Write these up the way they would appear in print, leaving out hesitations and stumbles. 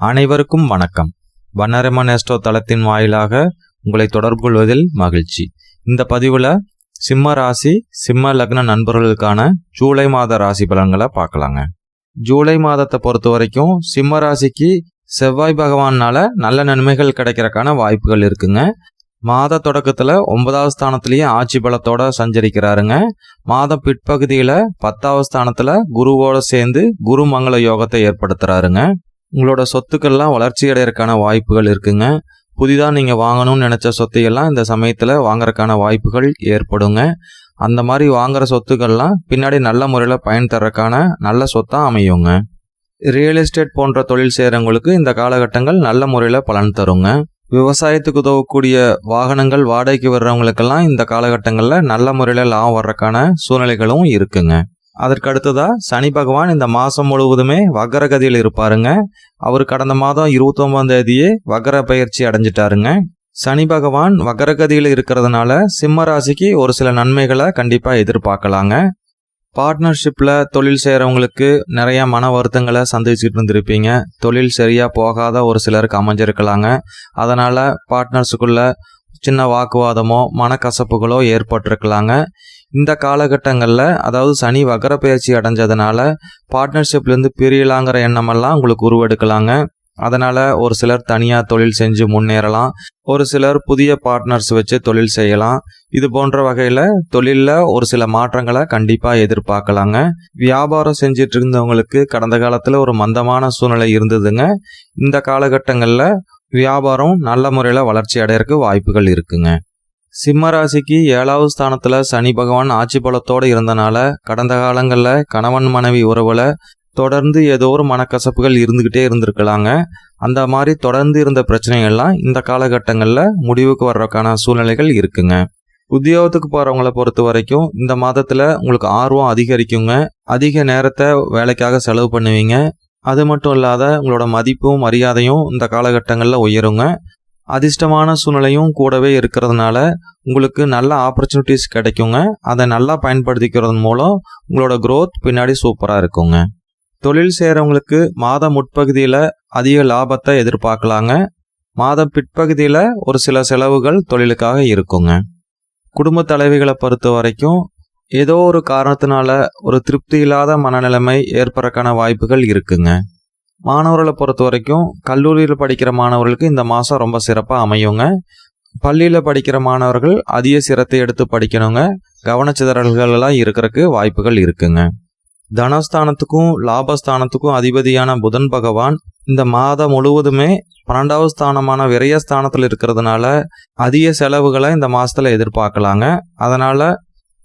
அனைவருக்கும் வணக்கம். வண்ணரமன் ஆஸ்ட்ரோ தளத்தின் வாயிலாக உங்களை தொடர்பு கொள்வதில் மகிழ்ச்சி. இந்த பதிவில் சிம்ம ராசி சிம்ம லக்ன நண்பர்களுக்கான ஜூலை மாத ராசி பலன்களை பார்க்கலாங்க. ஜூலை மாதத்தை பொறுத்த வரைக்கும் சிம்ம ராசிக்கு செவ்வாய் பகவானால நல்ல நன்மைகள் கிடைக்கிறதுக்கான வாய்ப்புகள் இருக்குங்க. மாத தொடக்கத்தில் 9வது ஸ்தானத்திலேயே ஆட்சி பலத்தோட சஞ்சரிக்கிறாருங்க. மாதம் பிற்பகுதியில் 10வது ஸ்தானத்தில் குருவோட சேர்ந்து குரு மங்கள யோகத்தை ஏற்படுத்துறாருங்க. உங்களோட சொத்துக்கள்லாம் வளர்ச்சி அடைகிறதுக்கான வாய்ப்புகள் இருக்குங்க. புதிதாக நீங்கள் வாங்கணும்னு நினச்ச சொத்தையெல்லாம் இந்த சமயத்தில் வாங்குறதுக்கான வாய்ப்புகள் ஏற்படுங்க. அந்த மாதிரி வாங்குகிற சொத்துக்கள்லாம் பின்னாடி நல்ல முறையில் பயன் தர்றதுக்கான நல்ல சொத்தாக அமையுங்க. ரியல் எஸ்டேட் போன்ற தொழில் செய்கிறவங்களுக்கு இந்த காலகட்டங்கள் நல்ல முறையில் பலன் தருங்க. விவசாயத்துக்கு உதவக்கூடிய வாகனங்கள் வாடகைக்கு வர்றவங்களுக்கெல்லாம் இந்த காலகட்டங்களில் நல்ல முறையில் லாபம் வர்றதுக்கான சூழ்நிலைகளும் இருக்குங்க. அதற்கு அடுத்ததா சனி பகவான் இந்த மாதம் முழுவதுமே வக்கரகதியில் இருப்பாருங்க. அவர் கடந்த மாதம் 29ஆம் தேதியே வக்கர பயிற்சி அடைஞ்சிட்டாருங்க. சனி பகவான் வக்கரகதியில் இருக்கிறதுனால சிம்ம ராசிக்கு ஒரு சில நன்மைகளை கண்டிப்பாக எதிர்பார்க்கலாங்க. பார்ட்னர்ஷிப்பில் தொழில் செய்கிறவங்களுக்கு நிறைய மன வருத்தங்களை சந்திச்சுட்டு இருந்திருப்பீங்க. தொழில் சரியாக போகாத ஒரு சிலருக்கு அமைஞ்சிருக்கலாங்க. அதனால் பார்ட்னர்ஸுக்குள்ள சின்ன வாக்குவாதமோ மனக்கசப்புகளோ ஏற்பட்டிருக்கலாங்க. இந்த காலகட்டங்களில் அதாவது சனி வக்கர பயிற்சி அடைஞ்சதுனால பார்ட்னர்ஷிப்லேருந்து பிரியலாங்கிற எண்ணமெல்லாம் உங்களுக்கு உருவெடுக்கலாங்க. அதனால் ஒரு சிலர் தனியாக தொழில் செஞ்சு முன்னேறலாம். ஒரு சிலர் புதிய பார்ட்னர்ஸ் வச்சு தொழில் செய்யலாம். இது போன்ற வகையில் தொழிலில் ஒரு சில மாற்றங்களை கண்டிப்பாக எதிர்பார்க்கலாங்க. வியாபாரம் செஞ்சிட்டு இருந்தவங்களுக்கு கடந்த காலத்தில் ஒரு மந்தமான சூழ்நிலை இருந்ததுங்க. இந்த காலகட்டங்களில் வியாபாரம் நல்ல முறையில் வளர்ச்சி அடையிறதுக்கு வாய்ப்புகள் இருக்குங்க. சிம்ம ராசிக்கு 7வது ஸ்தானத்தில் சனி பகவான் ஆட்சி பலத்தோடு இருந்தனால கடந்த காலங்களில் கணவன் மனைவி உறவில் தொடர்ந்து ஏதோ ஒரு மனக்கசப்புகள் இருந்துக்கிட்டே இருந்திருக்கலாங்க. அந்த மாதிரி தொடர்ந்து இருந்த பிரச்சனைகள்லாம் இந்த காலகட்டங்களில் முடிவுக்கு வர்றதுக்கான சூழ்நிலைகள் இருக்குங்க. உத்தியோகத்துக்கு போகிறவங்கள பொறுத்த வரைக்கும் இந்த மாதத்தில் உங்களுக்கு ஆர்வம் அதிகரிக்குங்க. அதிக நேரத்தை வேலைக்காக செலவு பண்ணுவீங்க. அது மட்டும் இல்லாத உங்களோட மதிப்பும் மரியாதையும் இந்த காலகட்டங்களில் உயருங்க. அதிர்ஷ்டமான சூழ்நிலையும் கூடவே இருக்கிறதுனால உங்களுக்கு நல்ல ஆப்பர்ச்சுனிட்டிஸ் கிடைக்குங்க. அதை நல்லா பயன்படுத்திக்கிறது மூலம் உங்களோட growth பின்னாடி சூப்பராக இருக்குங்க. தொழில் செய்கிறவங்களுக்கு மாத முற்பகுதியில் அதிக லாபத்தை எதிர்பார்க்கலாங்க. மாதம் பிற்பகுதியில் ஒரு சில செலவுகள் தொழிலுக்காக இருக்குங்க. குடும்ப தலைவிகளை பொறுத்த வரைக்கும் ஏதோ ஒரு காரணத்தினால ஒரு திருப்தி இல்லாத மனநிலைமை ஏற்படுறதுக்கான வாய்ப்புகள் இருக்குங்க. மாணவர்களை பொறுத்த வரைக்கும் கல்லூரியில் படிக்கிற மாணவர்களுக்கு இந்த மாதம் ரொம்ப சிறப்பாக அமையுங்க. பள்ளியில் படிக்கிற மாணவர்கள் அதிக சிரத்தை எடுத்து படிக்கணுங்க. கவனச்சிதறல்கள்லாம் இருக்கிறதுக்கு வாய்ப்புகள் இருக்குங்க. தனஸ்தானத்துக்கும் லாபஸ்தானத்துக்கும் அதிபதியான புதன் பகவான் இந்த மாதம் முழுவதுமே 12வது ஸ்தானமான விரயஸ்தானத்தில் இருக்கிறதுனால அதிக செலவுகளை இந்த மாதத்தில் எதிர்பார்க்கலாங்க. அதனால்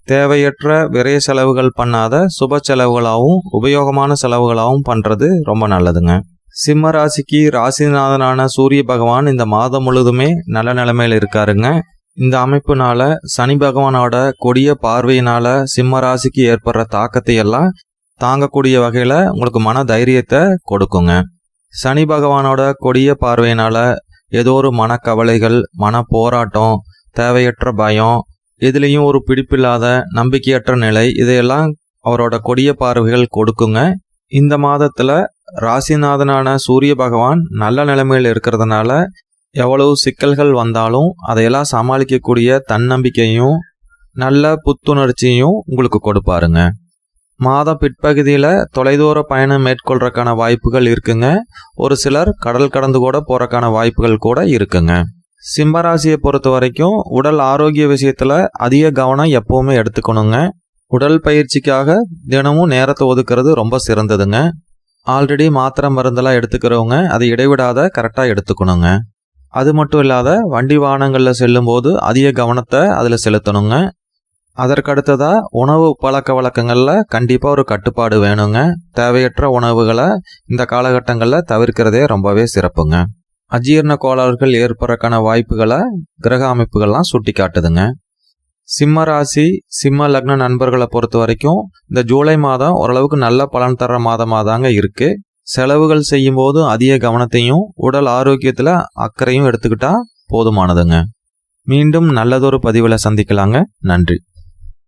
தேவையற்ற விரைய செலவுகள் பண்ணாத சுப செலவுகளாகவும் உபயோகமான செலவுகளாகவும் பண்ணுறது ரொம்ப நல்லதுங்க. சிம்ம ராசிக்கு ராசிநாதனான சூரிய பகவான் இந்த மாதம் முழுதுமே நல்ல நிலைமையில் இருக்காருங்க. இந்த அமைப்புனால சனி பகவானோட கொடிய பார்வையினால சிம்ம ராசிக்கு ஏற்படுற தாக்கத்தை எல்லாம் தாங்கக்கூடிய வகையில் உங்களுக்கு மன தைரியத்தை கொடுக்குங்க. சனி பகவானோட கொடிய பார்வையினால ஏதோ ஒரு மனக்கவலைகள், மன போராட்டம், தேவையற்ற பயம், எதுலேயும் ஒரு பிடிப்பில்லாத நம்பிக்கையற்ற நிலை, இதையெல்லாம் அவரோட கொடிய பார்வைகள் கொடுக்குங்க. இந்த மாதத்தில் ராசிநாதனான சூரிய பகவான் நல்ல நிலைமையில் இருக்கிறதுனால எவ்வளவு சிக்கல்கள் வந்தாலும் அதையெல்லாம் சமாளிக்கக்கூடிய தன்னம்பிக்கையும் நல்ல புத்துணர்ச்சியும் உங்களுக்கு கொடுப்பாருங்க. மாதம் பிற்பகுதியில் தொலைதூர பயணம் மேற்கொள்றதுக்கான வாய்ப்புகள் இருக்குங்க. ஒரு சிலர் கடல் கடந்து கூட போகிறக்கான வாய்ப்புகள் கூட இருக்குங்க. சிம்மராசியை பொறுத்த வரைக்கும் உடல் ஆரோக்கிய விஷயத்தில் அதிக கவனம் எப்போவுமே எடுத்துக்கணுங்க. உடல் பயிற்சிக்காக தினமும் நேரத்தை ஒதுக்கிறது ரொம்ப சிறந்ததுங்க. ஆல்ரெடி மாத்திரை மருந்தெல்லாம் எடுத்துக்கிறவங்க அதை இடைவிடாத கரெக்டாக எடுத்துக்கணுங்க. அது மட்டும் இல்லாத வண்டி வாகனங்களில் செல்லும்போது அதிக கவனத்தை அதில் செலுத்தணுங்க. அதற்கடுத்ததாக உணவு பழக்க வழக்கங்களில் கண்டிப்பாக ஒரு கட்டுப்பாடு வேணுங்க. தேவையற்ற உணவுகளை இந்த காலகட்டங்களில் தவிர்க்கிறதே ரொம்பவே சிறப்புங்க. அஜீரண கோளாறுகள் ஏற்படுறதுக்கான வாய்ப்புகளை கிரக அமைப்புகள்லாம் சுட்டி காட்டுதுங்க. சிம்ம ராசி சிம்ம லக்ன நண்பர்களை பொறுத்த வரைக்கும் இந்த ஜூலை மாதம் ஓரளவுக்கு நல்ல பலன் தர்ற மாதமாக தாங்க இருக்குது. செலவுகள் செய்யும்போது அதிக கவனத்தையும் உடல் ஆரோக்கியத்தில் அக்கறையும் எடுத்துக்கிட்டா போதுமானதுங்க. மீண்டும் நல்லதொரு பதிவில் சந்திக்கலாங்க. நன்றி.